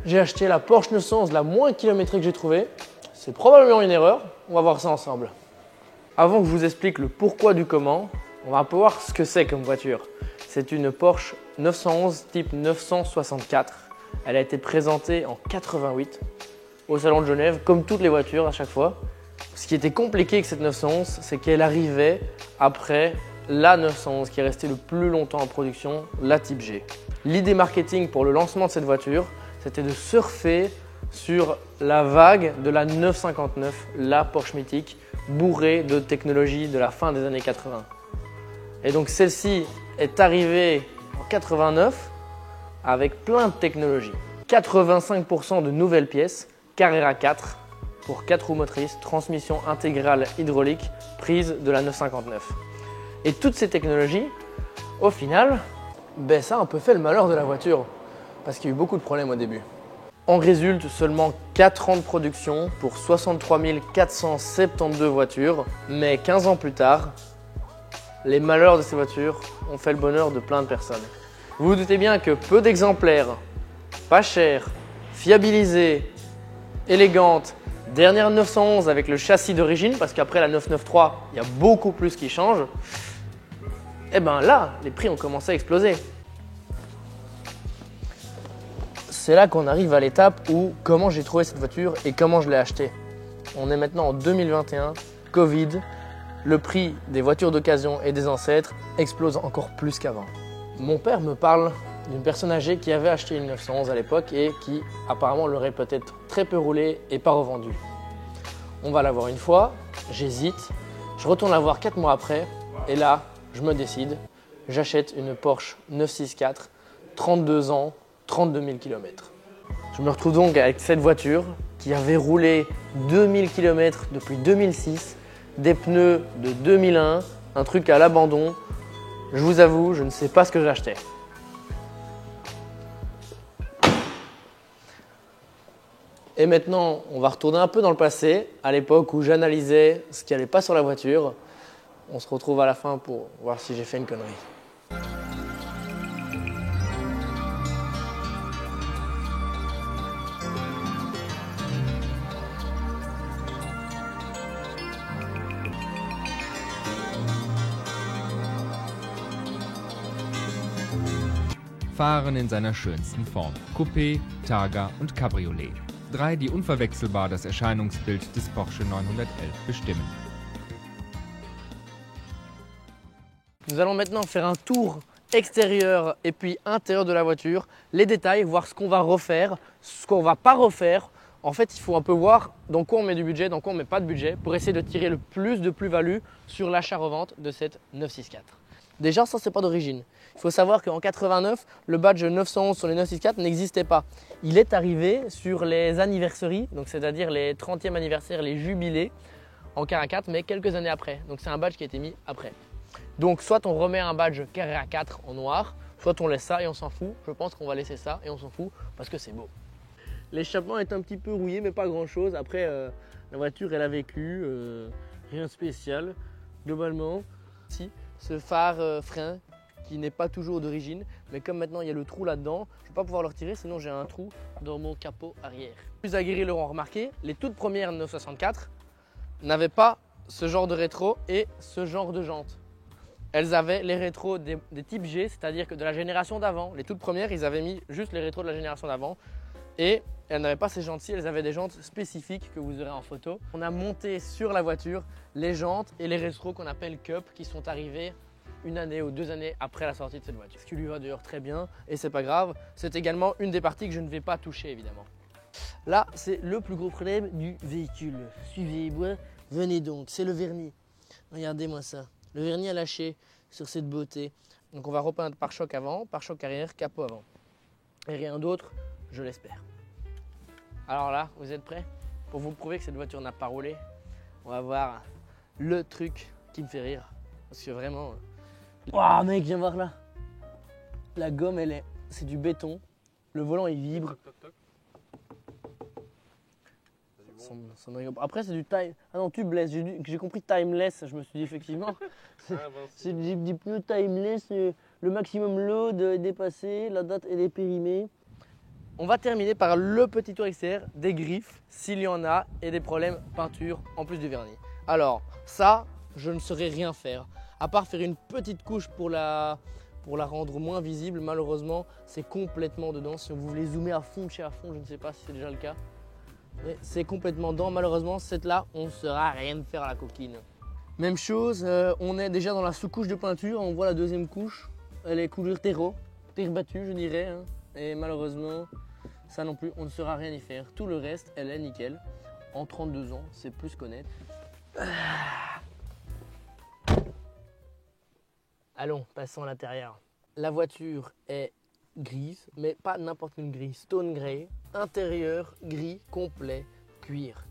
J'ai acheté la Porsche 911 la moins kilométrée que j'ai trouvée. C'est probablement une erreur. On va voir ça ensemble. Avant que je vous explique le pourquoi du comment, on va un peu voir ce que c'est comme voiture. C'est une Porsche 911 type 964. Elle a été présentée en 88 au Salon de Genève, comme toutes les voitures à chaque fois. Ce qui était compliqué avec cette 911, c'est qu'elle arrivait après la 911 qui est restée le plus longtemps en production, la Type G. L'idée marketing pour le lancement de cette voiture, c'était de surfer sur la vague de la 959, la Porsche mythique, bourrée de technologies de la fin des années 80. Et donc celle-ci est arrivée en 89 avec plein de technologies. 85% de nouvelles pièces, Carrera 4 pour 4 roues motrices, transmission intégrale hydraulique, prise de la 959. Et toutes ces technologies, au final, ça a un peu fait le malheur de la voiture parce qu'il y a eu beaucoup de problèmes au début. En résulte seulement 4 ans de production pour 63 472 voitures, mais 15 ans plus tard, les malheurs de ces voitures ont fait le bonheur de plein de personnes. Vous vous doutez bien que peu d'exemplaires, pas chers, fiabilisés, élégantes, dernière 911 avec le châssis d'origine, parce qu'après la 993, il y a beaucoup plus qui change, et bien là, les prix ont commencé à exploser. C'est là qu'on arrive à l'étape où comment j'ai trouvé cette voiture et comment je l'ai achetée. On est maintenant en 2021, Covid, le prix des voitures d'occasion et des ancêtres explose encore plus qu'avant. Mon père me parle d'une personne âgée qui avait acheté une 911 à l'époque et qui apparemment l'aurait peut-être très peu roulée et pas revendue. On va la voir une fois, j'hésite, je retourne la voir 4 mois après et là, je me décide, j'achète une Porsche 964, 32 ans, 32 000 km. Je me retrouve donc avec cette voiture qui avait roulé 2000 km depuis 2006, des pneus de 2001, un truc à l'abandon. Je vous avoue, je ne sais pas ce que j'achetais. Et maintenant, on va retourner un peu dans le passé, à l'époque où j'analysais ce qui n'allait pas sur la voiture. On se retrouve à la fin pour voir si j'ai fait une connerie. Fahren in seiner schönsten Form. Coupé, Targa und Cabriolet. 3, die unverwechselbar das Erscheinungsbild des Porsche 911 bestimmen. Nous allons maintenant faire un tour extérieur et puis intérieur de la voiture, les détails, voir ce qu'on va refaire, ce qu'on ne va pas refaire. En fait, il faut un peu voir dans quoi on met du budget, dans quoi on ne met pas de budget pour essayer de tirer le plus de plus-value sur l'achat-revente de cette 964. Déjà, ça, c'est pas d'origine. Il faut savoir qu'en 89, le badge 911 sur les 964 n'existait pas. Il est arrivé sur les anniversaries, donc c'est-à-dire les 30e anniversaires, les jubilés en Carrera 4, mais quelques années après. Donc c'est un badge qui a été mis après. Donc soit on remet un badge Carrera 4 en noir, soit on laisse ça et on s'en fout. Je pense qu'on va laisser ça et on s'en fout parce que c'est beau. L'échappement est un petit peu rouillé, mais pas grand-chose. Après, la voiture, elle a vécu, rien de spécial. Globalement, si. Ce phare frein qui n'est pas toujours d'origine, mais comme maintenant il y a le trou là-dedans, je ne vais pas pouvoir le retirer, sinon j'ai un trou dans mon capot arrière. Les aguerris l'auront remarqué, les toutes premières 964 n'avaient pas ce genre de rétro et ce genre de jantes. Elles avaient les rétros des types G, c'est-à-dire que de la génération d'avant. Les toutes premières, ils avaient mis juste les rétros de la génération d'avant et elles n'avaient pas ces jantes-ci, elles avaient des jantes spécifiques que vous aurez en photo. On a monté sur la voiture les jantes et les rétros qu'on appelle Cup qui sont arrivés 1 année ou 2 années après la sortie de cette voiture. Ce qui lui va d'ailleurs très bien et c'est pas grave. C'est également une des parties que je ne vais pas toucher évidemment. Là, c'est le plus gros problème du véhicule. Suivez-moi, venez donc, c'est le vernis. Regardez-moi ça. Le vernis a lâché sur cette beauté. Donc on va repeindre pare-choc avant, pare-choc arrière, capot avant. Et rien d'autre, je l'espère. Alors là, vous êtes prêts? Pour vous prouver que cette voiture n'a pas roulé, on va voir le truc qui me fait rire. Parce que vraiment... Waouh mec, viens voir là. La gomme, c'est du béton. Le volant, il vibre. Après, c'est du time. Ah non, tubeless. J'ai compris timeless. Je me suis dit effectivement. C'est des pneus timeless. Le maximum load est dépassé. La date, elle est périmée. On va terminer par le petit tour extérieur des griffes, s'il y en a, et des problèmes peinture en plus du vernis. Alors ça, je ne saurais rien faire, à part faire une petite couche pour la rendre moins visible. Malheureusement, c'est complètement dedans. Si vous voulez zoomer à fond de chez à fond, je ne sais pas si c'est déjà le cas. Mais c'est complètement dedans. Malheureusement, cette là, on ne saura rien faire à la coquine. Même chose, on est déjà dans la sous-couche de peinture. On voit la deuxième couche. Elle est couleur terreau, terre battue, je dirais. Hein. Et malheureusement, ça non plus, on ne saura rien y faire. Tout le reste, elle est nickel. En 32 ans, c'est plus qu'honnête. Allons, passons à l'intérieur. La voiture est grise, mais pas n'importe quelle grise. Stone grey, intérieur gris complet, cuir.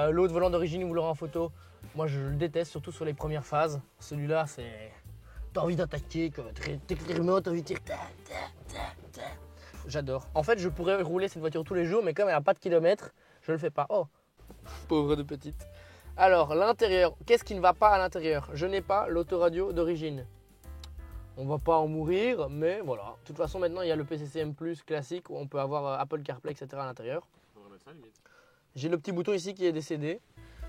L'autre volant d'origine, vous l'aurez en photo. Moi, je le déteste, surtout sur les premières phases. Celui-là, c'est... T'as envie d'attaquer, t'es clairement, t'as envie de dire... J'adore. En fait, je pourrais rouler cette voiture tous les jours, mais comme elle n'a pas de kilomètres, je ne le fais pas. Oh, pauvre de petite. Alors, l'intérieur, qu'est-ce qui ne va pas à l'intérieur? Je n'ai pas l'autoradio d'origine. On va pas en mourir, mais voilà. De toute façon, maintenant, il y a le PCCM Plus classique où on peut avoir Apple CarPlay, etc. à l'intérieur. J'ai le petit bouton ici qui est décédé.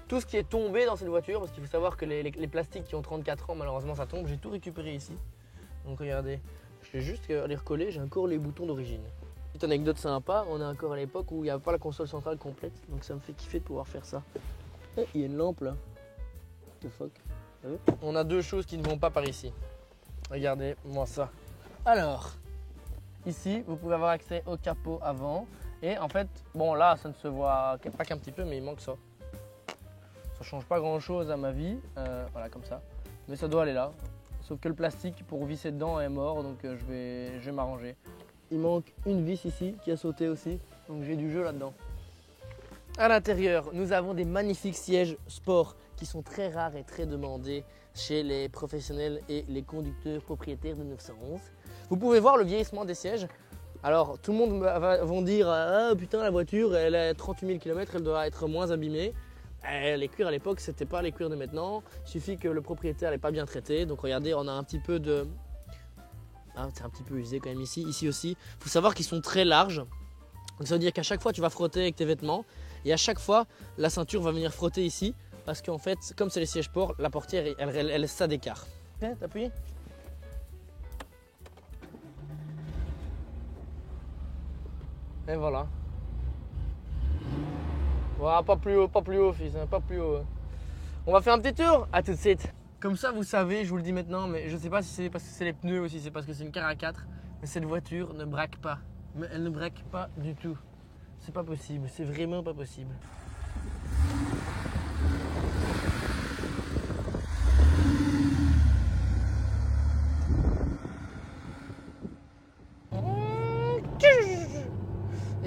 Tout ce qui est tombé dans cette voiture, parce qu'il faut savoir que les plastiques qui ont 34 ans, malheureusement, ça tombe. J'ai tout récupéré ici. Donc, regardez. Je vais juste les recoller, j'ai encore les boutons d'origine. Petite anecdote sympa, on est encore à l'époque où il n'y avait pas la console centrale complète, donc ça me fait kiffer de pouvoir faire ça. Et il y a une lampe là. What the fuck. On a deux choses qui ne vont pas par ici. Regardez, moi ça. Alors, ici, vous pouvez avoir accès au capot avant. Et en fait, bon là, ça ne se voit pas qu'un petit peu, mais il manque ça. Ça change pas grand chose à ma vie, voilà comme ça. Mais ça doit aller là. Sauf que le plastique pour visser dedans est mort, donc je vais m'arranger. Il manque une vis ici qui a sauté aussi, donc j'ai du jeu là-dedans. À l'intérieur, nous avons des magnifiques sièges sport qui sont très rares et très demandés chez les professionnels et les conducteurs propriétaires de 911. Vous pouvez voir le vieillissement des sièges. Alors tout le monde va dire ah putain la voiture elle a 38 000 km, elle doit être moins abîmée. Les cuirs à l'époque, c'était pas les cuirs de maintenant. Il suffit que le propriétaire n'est pas bien traité. Donc regardez, on a un petit peu de... Ah, c'est un petit peu usé quand même ici. Ici aussi. Il faut savoir qu'ils sont très larges. Donc ça veut dire qu'à chaque fois, tu vas frotter avec tes vêtements. Et à chaque fois, la ceinture va venir frotter ici. Parce qu'en fait, comme c'est les sièges sport, la portière, elle laisse ça d'écart. T'appuies. Et voilà. Voilà, pas plus haut fils, hein, pas plus haut. On va faire un petit tour, à tout de suite. Comme ça vous savez, je vous le dis maintenant, mais je ne sais pas si c'est parce que c'est les pneus ou si c'est parce que c'est une car A4, mais cette voiture ne braque pas. Mais elle ne braque pas du tout. C'est pas possible, c'est vraiment pas possible.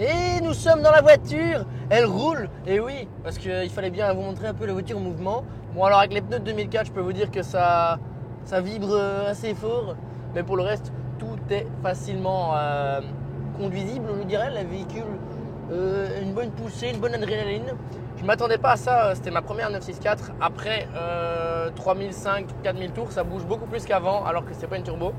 Et nous sommes dans la voiture, elle roule, et oui, parce qu'il fallait bien vous montrer un peu la voiture en mouvement. Bon alors avec les pneus de 2004, je peux vous dire que ça vibre assez fort, mais pour le reste, tout est facilement conduisible, je dirais, le véhicule, une bonne poussée, une bonne adrénaline. Je ne m'attendais pas à ça, c'était ma première 964, après 3005, 4000 tours, ça bouge beaucoup plus qu'avant, alors que c'était pas une turbo.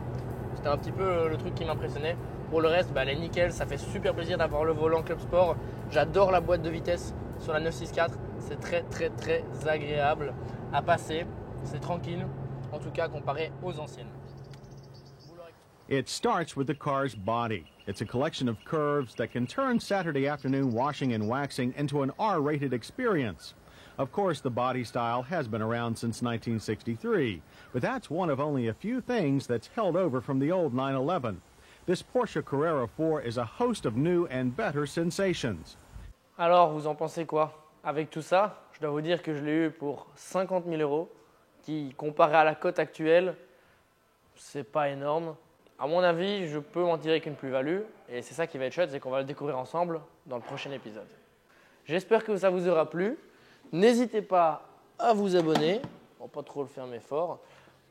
C'était un petit peu le truc qui m'impressionnait. Pour le reste, elle est nickel, ça fait super plaisir d'avoir le volant Club Sport. J'adore la boîte de vitesse sur la 964, c'est très agréable à passer, c'est tranquille, en tout cas comparé aux anciennes. It starts with the car's body. It's a collection of curves that can turn Saturday afternoon washing and waxing into an R-rated experience. Of course, the body style has been around since 1963, but that's one of only a few things that's held over from the old 911. This Porsche Carrera 4 is a host of new and better sensations. Alors, vous en pensez quoi? Avec tout ça, je dois vous dire que je l'ai eu pour 50 000 €, qui, comparé à la cote actuelle, c'est pas énorme. À mon avis, je peux m'en tirer qu'une plus-value, et c'est ça qui va être chouette, c'est qu'on va le découvrir ensemble dans le prochain épisode. J'espère que ça vous aura plu. N'hésitez pas à vous abonner, pour pas trop le fermer fort.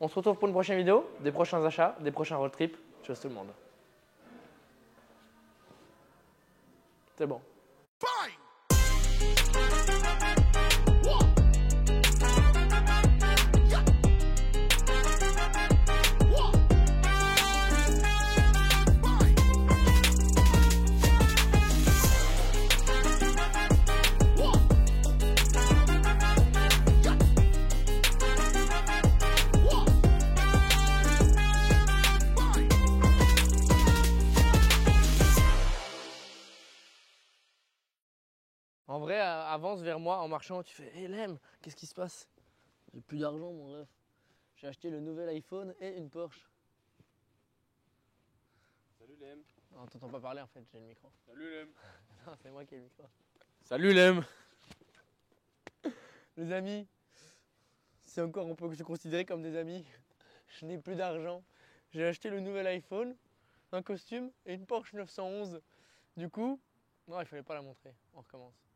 On se retrouve pour une prochaine vidéo, des prochains achats, des prochains road trips. Ciao tout le monde. C'est bon. Fine! avance vers moi en marchant. Tu fais, hé Lem, qu'est-ce qui se passe? J'ai plus d'argent, mon ref. J'ai acheté le nouvel iPhone et une Porsche. Salut Lem. Non, t'entends pas parler en fait, j'ai le micro. Salut Lem. Non, c'est moi qui ai le micro. Salut Lem. Les amis, c'est encore, on peut se considérer comme des amis. Je n'ai plus d'argent. J'ai acheté le nouvel iPhone, un costume et une Porsche 911. Du coup, non, il fallait pas la montrer. On recommence.